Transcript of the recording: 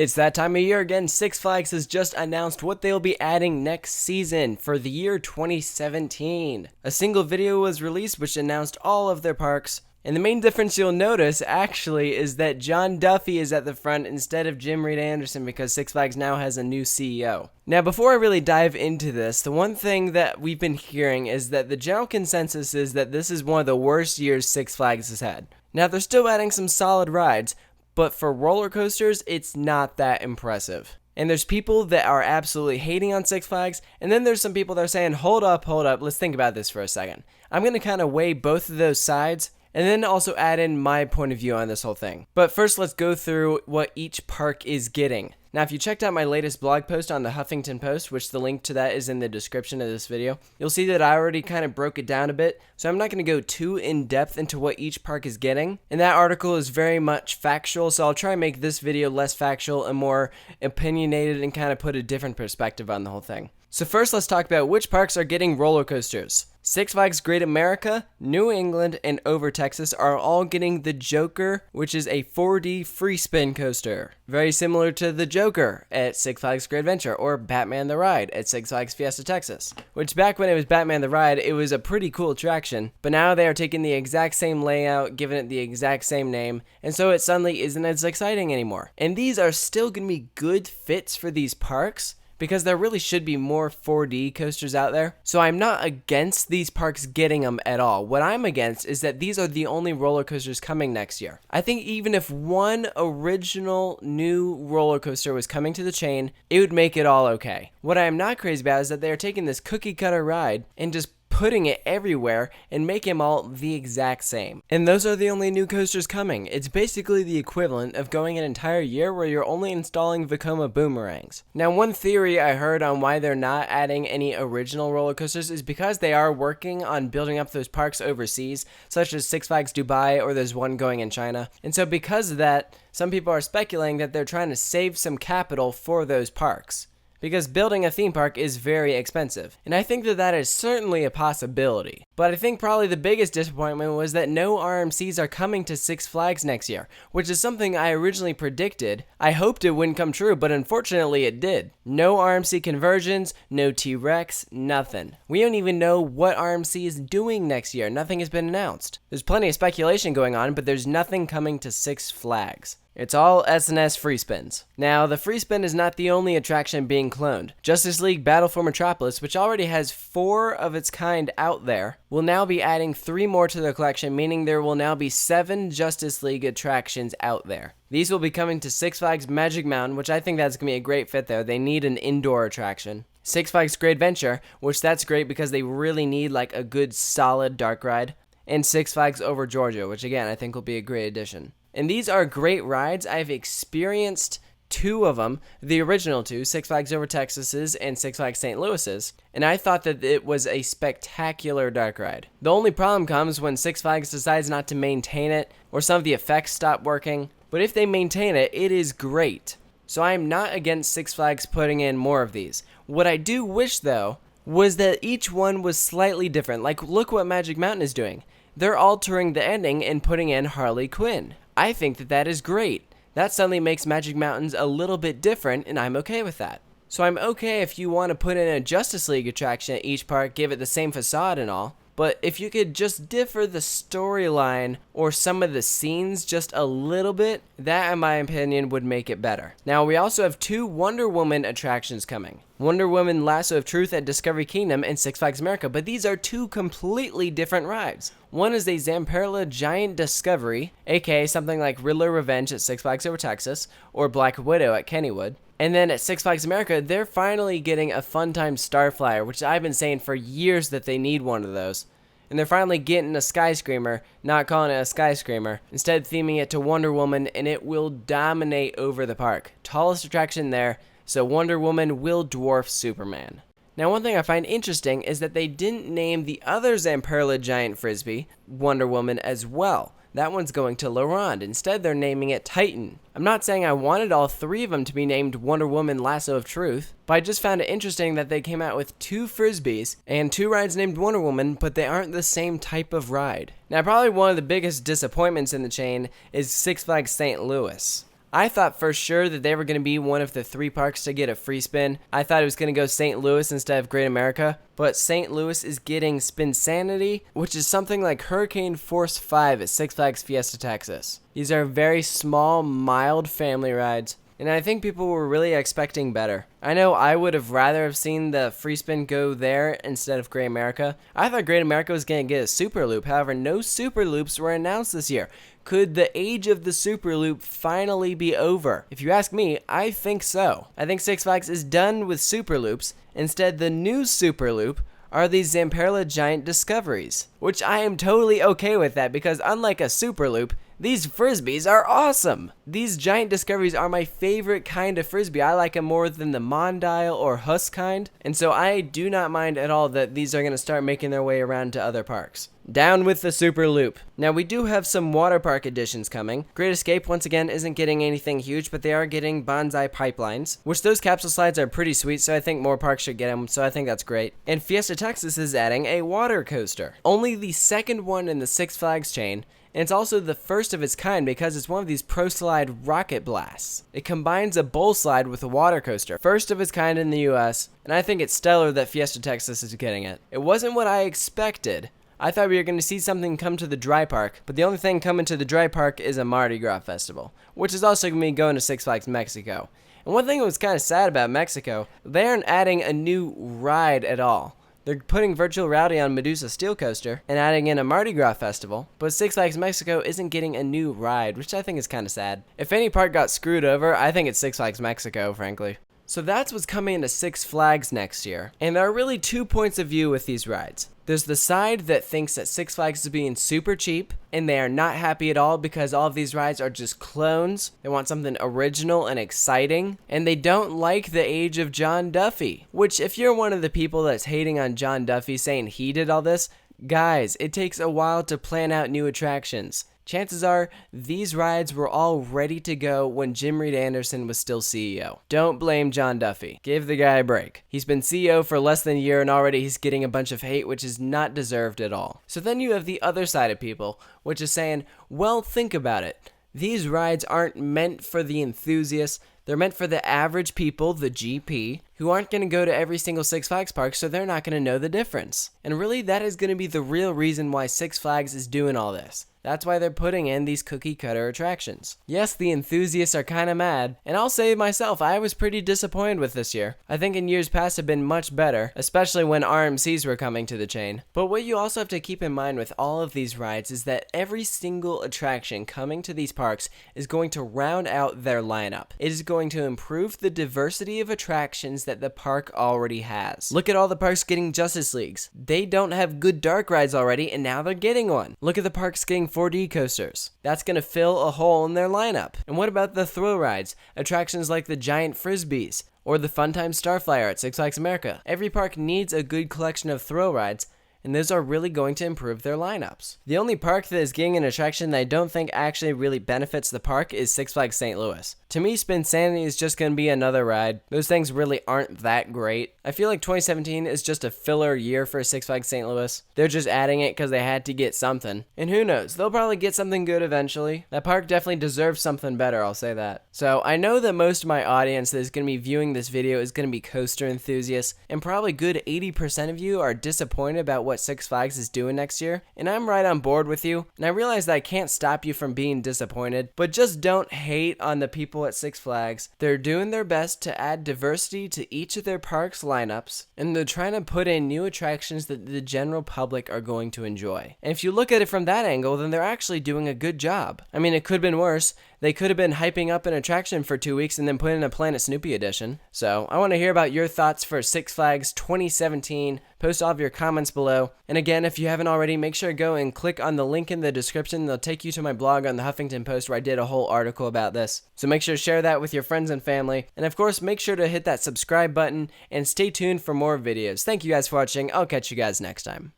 It's that time of year again. Six Flags has just announced what they'll be adding next season for the year 2017. A single video was released which announced all of their parks. And the main difference you'll notice, actually, is that John Duffy is at the front instead of Jim Reed Anderson because Six Flags now has a new CEO. Now, before I really dive into this, the one thing that we've been hearing is that the general consensus is that this is one of the worst years Six Flags has had. Now, they're still adding some solid rides, but for roller coasters, it's not that impressive. And there's people that are absolutely hating on Six Flags, and then there's some people that are saying, hold up, let's think about this for a second. I'm going to kind of weigh both of those sides, and then also add in my point of view on this whole thing. But first, let's go through what each park is getting. Now, if you checked out my latest blog post on the Huffington Post, which the link to that is in the description of this video, you'll see that I already kind of broke it down a bit, so I'm not going to go too in-depth into what each park is getting. And that article is very much factual, so I'll try and make this video less factual and more opinionated and kind of put a different perspective on the whole thing. So first, let's talk about which parks are getting roller coasters. Six Flags Great America, New England, and Over Texas are all getting the Joker, which is a 4D free spin coaster. Very similar to the Joker at Six Flags Great Adventure, or Batman the Ride at Six Flags Fiesta Texas. Which back when it was Batman the Ride, it was a pretty cool attraction, but now they are taking the exact same layout, giving it the exact same name, and so it suddenly isn't as exciting anymore. And these are still going to be good fits for these parks, because there really should be more 4D coasters out there. So I'm not against these parks getting them at all. What I'm against is that these are the only roller coasters coming next year. I think even if one original new roller coaster was coming to the chain, it would make it all okay. What I am not crazy about is that they are taking this cookie cutter ride and just putting it everywhere and make them all the exact same. And those are the only new coasters coming. It's basically the equivalent of going an entire year where you're only installing Vekoma boomerangs. Now, one theory I heard on why they're not adding any original roller coasters is because they are working on building up those parks overseas, such as Six Flags Dubai, or there's one going in China. And so because of that, some people are speculating that they're trying to save some capital for those parks, because building a theme park is very expensive. And I think that that is certainly a possibility. But I think probably the biggest disappointment was that no RMCs are coming to Six Flags next year, which is something I originally predicted. I hoped it wouldn't come true, but unfortunately it did. No RMC conversions, no T-Rex, nothing. We don't even know what RMC is doing next year. Nothing has been announced. There's plenty of speculation going on, but there's nothing coming to Six Flags. It's all S&S free spins. Now, the free spin is not the only attraction being cloned. Justice League Battle for Metropolis, which already has 4 of its kind out there, will now be adding 3 more to the collection, meaning there will now be 7 Justice League attractions out there. These will be coming to Six Flags Magic Mountain, which I think that's going to be a great fit there. They need an indoor attraction. Six Flags Great Adventure, which that's great because they really need like a good solid dark ride. And Six Flags Over Georgia, which again I think will be a great addition. And these are great rides. I've experienced 2 of them, the original 2, Six Flags Over Texas's and Six Flags St. Louis's, and I thought that it was a spectacular dark ride. The only problem comes when Six Flags decides not to maintain it, or some of the effects stop working, but if they maintain it, it is great. So I am not against Six Flags putting in more of these. What I do wish, though, was that each one was slightly different. Like, look what Magic Mountain is doing. They're altering the ending and putting in Harley Quinn. I think that that is great. That suddenly makes Magic Mountains a little bit different, and I'm okay with that. So I'm okay if you want to put in a Justice League attraction at each park, give it the same facade and all, but if you could just differ the storyline or some of the scenes just a little bit, that in my opinion would make it better. Now, we also have 2 Wonder Woman attractions coming. Wonder Woman Lasso of Truth at Discovery Kingdom and Six Flags America, but these are 2 completely different rides. One is a Zamperla Giant Discovery, aka something like Riddler Revenge at Six Flags Over Texas, or Black Widow at Kennywood. And then at Six Flags America, they're finally getting a Funtime Starflyer, which I've been saying for years that they need one of those. And they're finally getting a Skyscreamer, not calling it a Skyscreamer, instead theming it to Wonder Woman, and it will dominate over the park. Tallest attraction there, so Wonder Woman will dwarf Superman. Now, one thing I find interesting is that they didn't name the other Zamperla Giant Frisbee Wonder Woman as well. That one's going to La Ronde. Instead, they're naming it Titan. I'm not saying I wanted all 3 of them to be named Wonder Woman Lasso of Truth, but I just found it interesting that they came out with 2 Frisbees and 2 rides named Wonder Woman, but they aren't the same type of ride. Now, probably one of the biggest disappointments in the chain is Six Flags St. Louis. I thought for sure that they were going to be one of the 3 parks to get a free spin. I thought it was going to go St. Louis instead of Great America, but St. Louis is getting Spinsanity, which is something like Hurricane Force 5 at Six Flags Fiesta Texas. These are very small, mild family rides, and I think people were really expecting better. I know I would have rather have seen the free spin go there instead of Great America. I thought Great America was going to get a super loop. However, no super loops were announced this year. Could the age of the super loop finally be over? If you ask me, I think so. I think Six Flags is done with super loops. Instead, the new super loop are these Zamperla Giant Discoveries, which I am totally okay with that because unlike a super loop, these frisbees are awesome. These giant discoveries are my favorite kind of frisbee. I like them more than the Mondial or Huss kind, and so I do not mind at all that these are going to start making their way around to other parks. Down with the super loop. Now we do have some water park additions coming. Great Escape once again isn't getting anything huge, but they are getting bonsai pipelines, which those capsule slides are pretty sweet, so I think more parks should get them, so I think that's great. And Fiesta Texas is adding a water coaster. Only the second one in the Six Flags chain, and it's also the first of its kind because it's one of these Pro Slide rocket blasts. It combines a bowl slide with a water coaster, first of its kind in the US, and I think it's stellar that Fiesta Texas is getting it. It wasn't what I expected. I thought we were going to see something come to the dry park, but the only thing coming to the dry park is a Mardi Gras festival, which is also going to be going to Six Flags Mexico. And one thing that was kind of sad about Mexico, they aren't adding a new ride at all. They're putting virtual reality on Medusa Steel Coaster and adding in a Mardi Gras festival, but Six Flags Mexico isn't getting a new ride, which I think is kind of sad. If any park got screwed over, I think it's Six Flags Mexico, frankly. So that's what's coming into Six Flags next year, and there are really 2 points of view with these rides. There's the side that thinks that Six Flags is being super cheap, and they are not happy at all because all of these rides are just clones. They want something original and exciting, and they don't like the age of John Duffy. Which, if you're one of the people that's hating on John Duffy saying he did all this, guys, it takes a while to plan out new attractions. Chances are, these rides were all ready to go when Jim Reed Anderson was still CEO. Don't blame John Duffy. Give the guy a break. He's been CEO for less than a year and already he's getting a bunch of hate, which is not deserved at all. So then you have the other side of people, which is saying, well, think about it. These rides aren't meant for the enthusiasts. They're meant for the average people, the GP, who aren't going to go to every single Six Flags park, so they're not going to know the difference. And really, that is going to be the real reason why Six Flags is doing all this. That's why they're putting in these cookie cutter attractions. Yes, the enthusiasts are kind of mad, and I'll say myself, I was pretty disappointed with this year. I think in years past have been much better, especially when RMCs were coming to the chain. But what you also have to keep in mind with all of these rides is that every single attraction coming to these parks is going to round out their lineup. It is going to improve the diversity of attractions that the park already has. Look at all the parks getting Justice Leagues. They don't have good dark rides already, and now they're getting one. Look at the parks getting 4D coasters. That's going to fill a hole in their lineup. And what about the thrill rides? Attractions like the giant frisbees or the Funtime Starflyer at Six Flags America. Every park needs a good collection of thrill rides, and those are really going to improve their lineups. The only park that is getting an attraction that I don't think actually really benefits the park is Six Flags St. Louis. To me, Spinsanity is just going to be another ride. Those things really aren't that great. I feel like 2017 is just a filler year for Six Flags St. Louis. They're just adding it because they had to get something. And who knows, they'll probably get something good eventually. That park definitely deserves something better, I'll say that. So I know that most of my audience that is going to be viewing this video is going to be coaster enthusiasts, and probably good 80% of you are disappointed about what Six Flags is doing next year. And I'm right on board with you, and I realize that I can't stop you from being disappointed, but just don't hate on the people at Six Flags. They're doing their best to add diversity to each of their parks' lineups, and they're trying to put in new attractions that the general public are going to enjoy. And if you look at it from that angle, then they're actually doing a good job. I mean, it could have been worse. They could have been hyping up an attraction for 2 weeks and then putting in a Planet Snoopy edition. So I want to hear about your thoughts for Six Flags 2017. Post all of your comments below. And again, if you haven't already, make sure to go and click on the link in the description. They'll take you to my blog on the Huffington Post where I did a whole article about this. So make sure to share that with your friends and family. And of course, make sure to hit that subscribe button and stay tuned for more videos. Thank you guys for watching. I'll catch you guys next time.